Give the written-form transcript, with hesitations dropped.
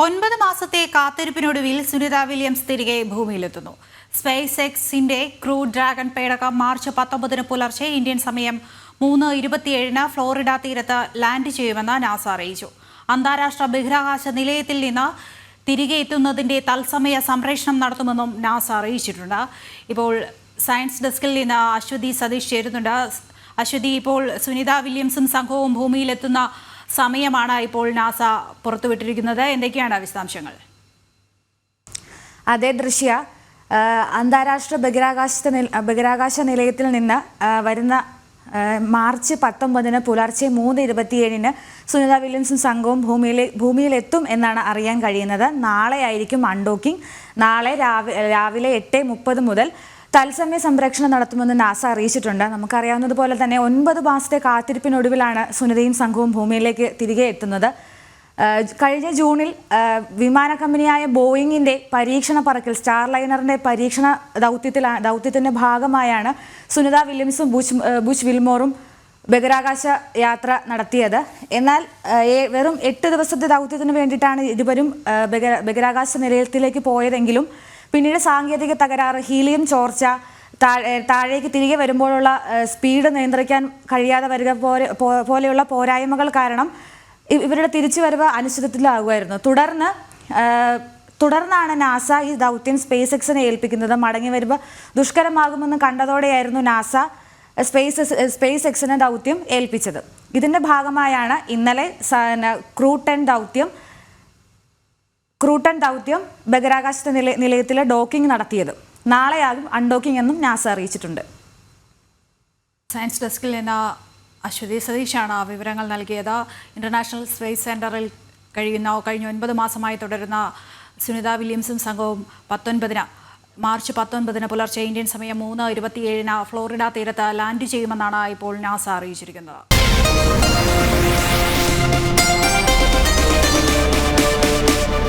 9 മാസത്തെ കാത്തിരിപ്പിനൊടുവിൽ സുനിത വില്യംസ് തിരികെ ഭൂമിയിലെത്തുന്നു. സ്പേസ് എക്സിന്റെ ക്രൂ ഡ്രാഗൺ പേടകം മാർച്ച് 19 പുലർച്ചെ ഇന്ത്യൻ സമയം 3:27 ഫ്ലോറിഡ തീരത്ത് ലാൻഡ് ചെയ്യുമെന്ന് നാസ അറിയിച്ചു. അന്താരാഷ്ട്ര ബഹിരാകാശ നിലയത്തിൽ നിന്ന് തിരികെ എത്തുന്നതിന്റെ തത്സമയ സംപ്രേഷണം നടത്തുമെന്നും നാസ അറിയിച്ചിട്ടുണ്ട്. ഇപ്പോൾ സയൻസ് ഡെസ്കിൽ നിന്ന് അശ്വതി സതീഷ് ചേരുന്നുണ്ട്. അശ്വതി, ഇപ്പോൾ സുനിത വില്യംസും സംഘവും ഭൂമിയിലെത്തുന്ന സമയമാണ് ഇപ്പോൾ നാസ പുറത്തുവിട്ടിരിക്കുന്നത്. എന്തൊക്കെയാണ് വിശദാംശങ്ങൾ? അതേ ദൃശ്യ, അന്താരാഷ്ട്ര ബഹിരാകാശ നിലയത്തിൽ നിന്ന് വരുന്ന മാർച്ച് 19 പുലർച്ചെ 3:27 സുനിത വില്യംസും സംഘവും ഭൂമിയിലെത്തും എന്നാണ് അറിയാൻ കഴിയുന്നത്. നാളെ ആയിരിക്കും അൺഡോക്കിംഗ്. നാളെ രാവിലെ 8:30 മുതൽ തത്സമയ സംരക്ഷണം നടത്തുമെന്ന് നാസ അറിയിച്ചിട്ടുണ്ട്. നമുക്കറിയാവുന്നതുപോലെ തന്നെ 9 മാസത്തെ കാത്തിരിപ്പിനൊടുവിലാണ് സുനിതയും സംഘവും ഭൂമിയിലേക്ക് തിരികെ എത്തുന്നത്. കഴിഞ്ഞ ജൂണിൽ വിമാന കമ്പനിയായ ബോയിങ്ങിന്റെ പരീക്ഷണ പറക്കൽ സ്റ്റാർലൈനറിന്റെ പരീക്ഷണ ദൗത്യത്തിന്റെ ഭാഗമായാണ് സുനിത വില്യംസും ബുച്ച് വിൽമോറും ബഹിരാകാശ യാത്ര നടത്തിയത്. എന്നാൽ വെറും 8 ദിവസത്തെ ദൗത്യത്തിന് വേണ്ടിയിട്ടാണ് ഇരുവരും ബഹിരാകാശ നിലയത്തിലേക്ക് പോയതെങ്കിലും പിന്നീട് സാങ്കേതിക തകരാറ്, ഹീലിയം ചോർച്ച, താഴേക്ക് തിരികെ വരുമ്പോഴുള്ള സ്പീഡ് നിയന്ത്രിക്കാൻ കഴിയാതെ വരിക പോലെയുള്ള പോരായ്മകൾ കാരണം ഇവരുടെ തിരിച്ചുവരവ് അനിശ്ചിതത്വത്തിലാകുമായിരുന്നു. തുടർന്നാണ് നാസ ഈ ദൗത്യം സ്പേസ് എക്സിനെ ഏൽപ്പിക്കുന്നത്. മടങ്ങി വരുമ്പോൾ ദുഷ്കരമാകുമെന്ന് കണ്ടതോടെയായിരുന്നു നാസ സ്പേസ് എക്സിനെ ദൗത്യം ഏൽപ്പിച്ചത്. ഇതിന്റെ ഭാഗമായാണ് ഇന്നലെ ക്രൂട്ടൺ ദൗത്യം ബഹിരാകാശ നിലയത്തിലെ ഡോക്കിംഗ് നടത്തിയത്. നാളെയാകും അൺഡോക്കിംഗ് എന്നും നാസ അറിയിച്ചിട്ടുണ്ട്. സയൻസ് ഡെസ്കിൽ നിന്ന് അശ്വതി സതീഷാണ് വിവരങ്ങൾ നൽകിയത്. ഇന്റർനാഷണൽ സ്പേസ് സെന്ററിൽ കഴിഞ്ഞ 9 മാസമായി തുടരുന്ന സുനിത വില്യംസും സംഘവും മാർച്ച് 19 പുലർച്ചെ ഇന്ത്യൻ സമയം 3:27 ഫ്ലോറിഡ തീരത്ത് ലാൻഡ് ചെയ്യുമെന്നാണ് ഇപ്പോൾ നാസ അറിയിച്ചിരിക്കുന്നത്.